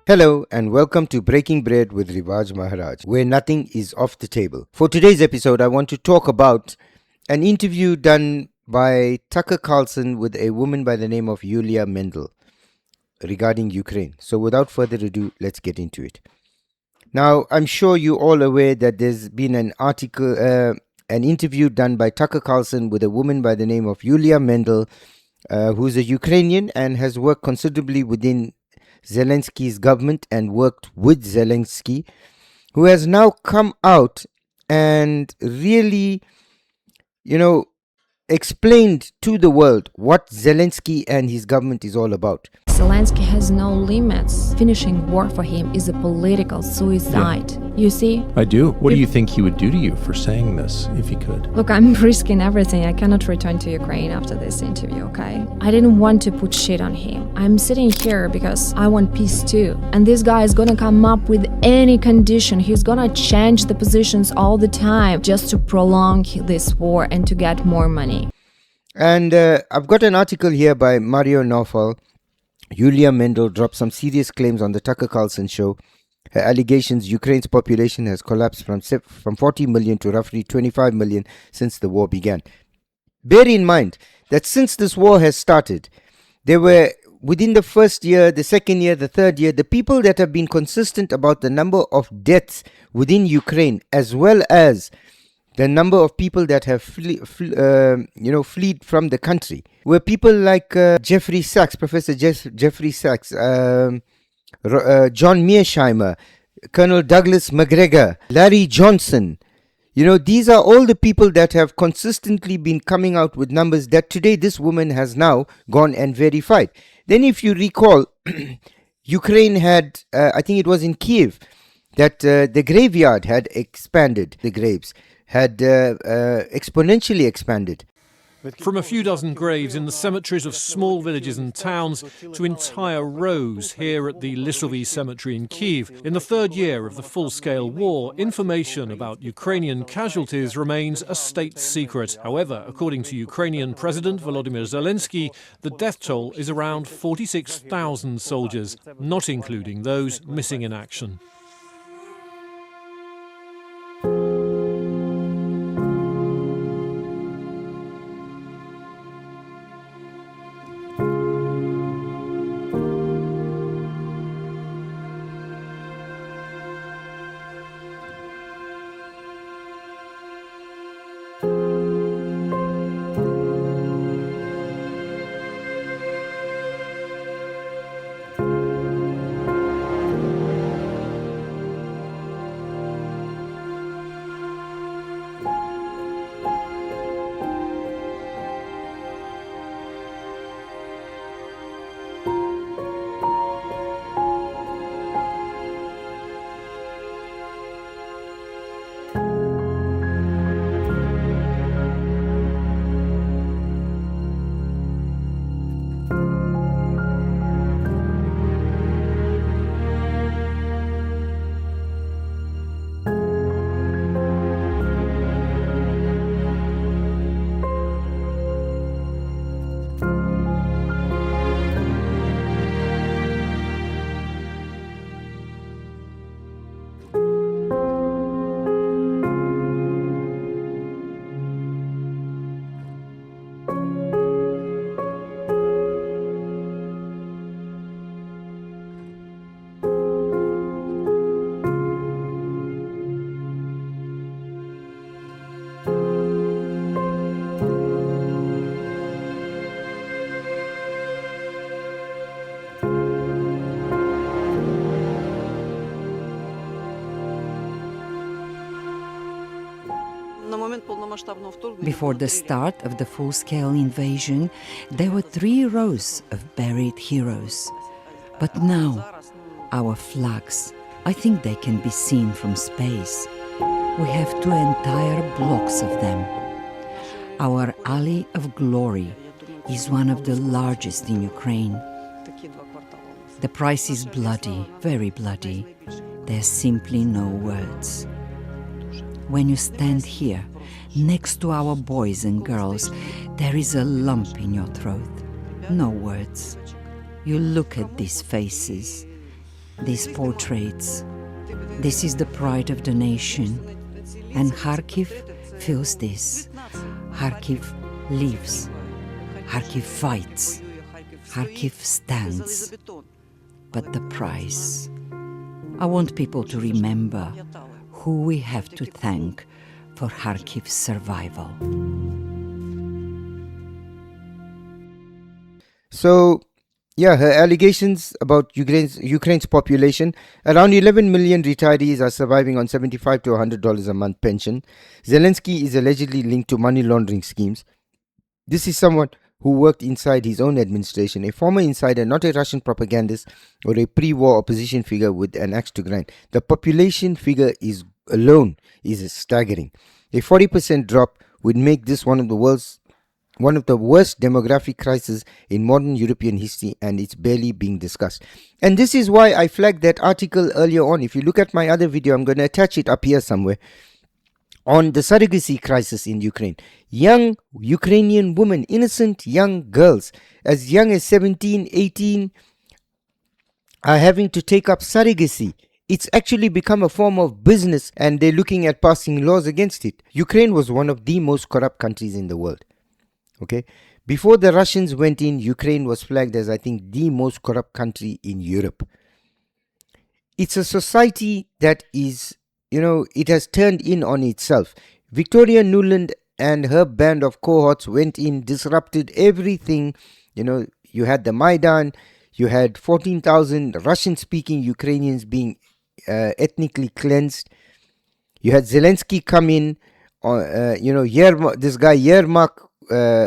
Hello and welcome to Breaking Bread with Rivaaj Maharaj, where nothing is off the table. For today's episode, I want to talk about an interview done by Tucker Carlson with a woman by the name of Julia Mendel regarding Ukraine. So without further ado, let's get into it. Now, I'm sure you're all aware that there's been an interview done by Tucker Carlson with a woman by the name of Julia Mendel, who's a Ukrainian and has worked considerably within Zelensky's government and worked with Zelensky, who has now come out and really, explained to the world what Zelensky and his government is all about. Zelensky has no limits. Finishing war for him is a political suicide. Yeah. You see? I do. What do you think he would do to you for saying this, if he could? Look, I'm risking everything. I cannot return to Ukraine after this interview, okay? I didn't want to put shit on him. I'm sitting here because I want peace too. And this guy is gonna come up with any condition. He's gonna change the positions all the time just to prolong this war and to get more money. And I've got an article here by Mario Naufal. Julia Mendel dropped some serious claims on the Tucker Carlson show. Her allegations Ukraine's population has collapsed from 40 million to roughly 25 million since the war began. Bear in mind that since this war has started, there were, within the first year, the second year, the third year, the people that have been consistent about the number of deaths within Ukraine, as well as the number of people that have fled from the country, were people like Jeffrey Sachs, Professor Jeffrey Sachs, John Mearsheimer, Colonel Douglas McGregor, Larry Johnson. These are all the people that have consistently been coming out with numbers that today this woman has now gone and verified. Then if you recall, Ukraine had, I think it was in Kiev, that the graveyard had expanded, the graves had exponentially expanded. From a few dozen graves in the cemeteries of small villages and towns to entire rows here at the Lysovy cemetery in Kyiv. In the third year of the full-scale war, information about Ukrainian casualties remains a state secret. However, according to Ukrainian President Volodymyr Zelensky, the death toll is around 46,000 soldiers, not including those missing in action. Before the start of the full-scale invasion, there were 3 rows of buried heroes. But now, our flags, I think they can be seen from space. We have 2 entire blocks of them. Our Alley of Glory is one of the largest in Ukraine. The price is bloody, very bloody. There's simply no words. When you stand here, next to our boys and girls, there is a lump in your throat. No words. You look at these faces. these portraits. This is the pride of the nation. And Kharkiv feels this. Kharkiv lives. Kharkiv fights. Kharkiv stands. But the price. I want people to remember who we have to thank for Kharkiv's survival. So, yeah, her allegations about Ukraine's population. Around 11 million retirees are surviving on $75 to $100 a month pension. Zelensky is allegedly linked to money laundering schemes. This is someone who worked inside his own administration, a former insider, not a Russian propagandist or a pre-war opposition figure with an axe to grind. The population figure alone is staggering. A 40% drop would make this one of the worst demographic crises in modern European history, and it's barely being discussed. And this is why I flagged that article earlier on. If you look at my other video, I'm going to attach it up here somewhere, on the surrogacy crisis in Ukraine. Young Ukrainian women, innocent young girls, as young as 17, 18, are having to take up surrogacy. It's actually become a form of business, and they're looking at passing laws against it. Ukraine was one of the most corrupt countries in the world. Okay, before the Russians went in, Ukraine was flagged as, I think, the most corrupt country in Europe. It's a society that is, it has turned in on itself. Victoria Nuland and her band of cohorts went in, disrupted everything. You had the Maidan, you had 14,000 Russian-speaking Ukrainians being ethnically cleansed. You had Zelensky come in, this guy Yermak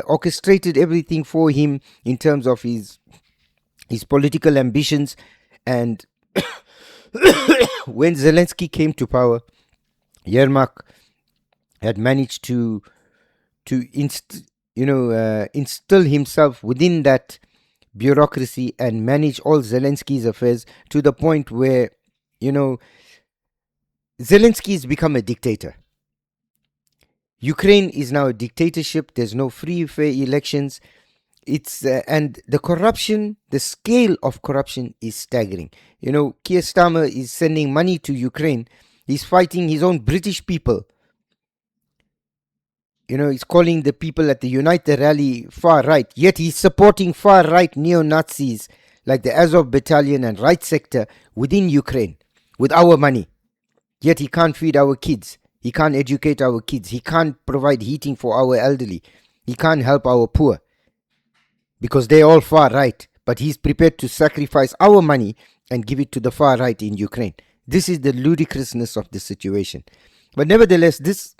orchestrated everything for him in terms of his political ambitions. And when Zelensky came to power, Yermak had managed to instill himself within that bureaucracy and manage all Zelensky's affairs to the point where Zelensky has become a dictator. Ukraine is now a dictatorship. There's no free, fair elections. And the corruption, the scale of corruption is staggering. Keir Starmer is sending money to Ukraine. He's fighting his own British people. He's calling the people at the Unite the Rally far right. Yet he's supporting far right neo-Nazis like the Azov Battalion and Right Sector within Ukraine with our money. Yet he can't feed our kids. He can't educate our kids. He can't provide heating for our elderly. He can't help our poor. Because they're all far right. But he's prepared to sacrifice our money and give it to the far right in Ukraine. This is the ludicrousness of the situation. But nevertheless, this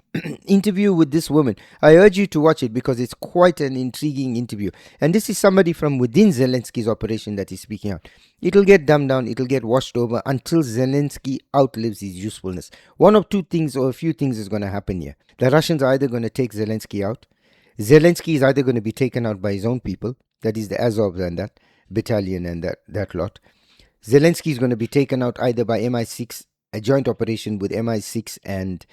interview with this woman, I urge you to watch it because it's quite an intriguing interview. And this is somebody from within Zelensky's operation that is speaking out. It'll get dumbed down, it'll get washed over until Zelensky outlives his usefulness. One of two things or a few things is going to happen here. The Russians are either going to take Zelensky out. Zelensky is either going to be taken out by his own people, that is the Azov and that battalion and that lot. Zelensky is going to be taken out either by MI6, a joint operation with MI6 and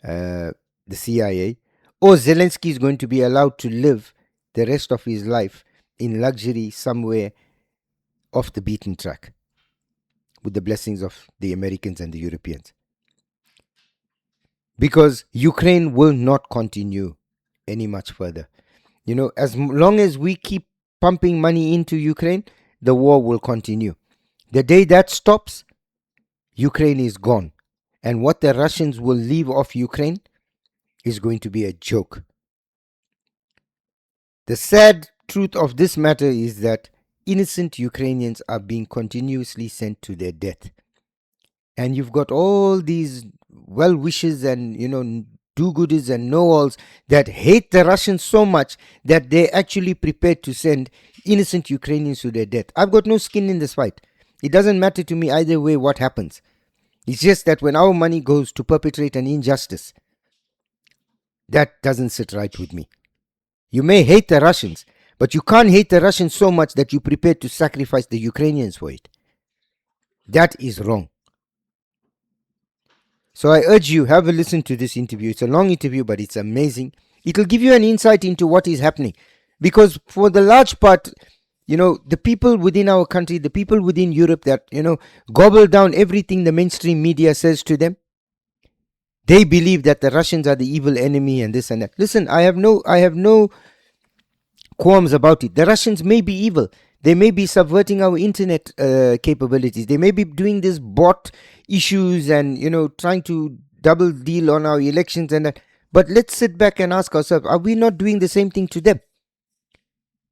the CIA, or Zelensky is going to be allowed to live the rest of his life in luxury somewhere off the beaten track with the blessings of the Americans and the Europeans. Because Ukraine will not continue any much further. As long as we keep pumping money into Ukraine, the war will continue. The day that stops, Ukraine is gone. And what the Russians will leave off Ukraine is going to be a joke. The sad truth of this matter is that innocent Ukrainians are being continuously sent to their death. And you've got all these well-wishers and, do-gooders and know-alls that hate the Russians so much that they're actually prepared to send innocent Ukrainians to their death. I've got no skin in this fight. It doesn't matter to me either way what happens. It's just that when our money goes to perpetrate an injustice, that doesn't sit right with me. You may hate the Russians, but you can't hate the Russians so much that you're prepared to sacrifice the Ukrainians for it. That is wrong. So I urge you, have a listen to this interview. It's a long interview, but it's amazing. It'll give you an insight into what is happening. Because for the large part, The people within our country, the people within Europe that, gobble down everything the mainstream media says to them. They believe that the Russians are the evil enemy and this and that. Listen, I have no qualms about it. The Russians may be evil. They may be subverting our internet capabilities. They may be doing this bot issues and, trying to double deal on our elections and that. But let's sit back and ask ourselves, are we not doing the same thing to them?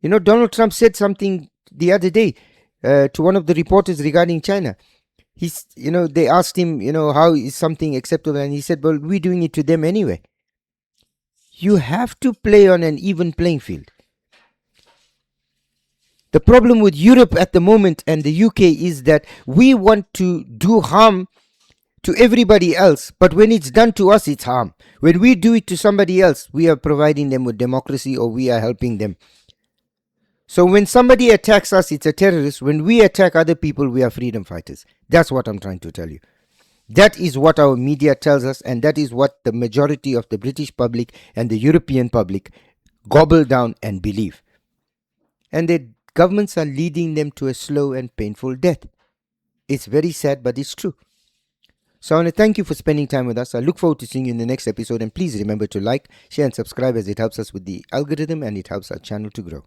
Donald Trump said something the other day to one of the reporters regarding China. They asked him, how is something acceptable? And he said, well, we're doing it to them anyway. You have to play on an even playing field. The problem with Europe at the moment and the UK is that we want to do harm to everybody else, but when it's done to us, it's harm. When we do it to somebody else, we are providing them with democracy or we are helping them. So when somebody attacks us, it's a terrorist. When we attack other people, we are freedom fighters. That's what I'm trying to tell you. That is what our media tells us, and that is what the majority of the British public and the European public gobble down and believe. And the governments are leading them to a slow and painful death. It's very sad, but it's true. So I want to thank you for spending time with us. I look forward to seeing you in the next episode, and please remember to like, share and subscribe as it helps us with the algorithm and it helps our channel to grow.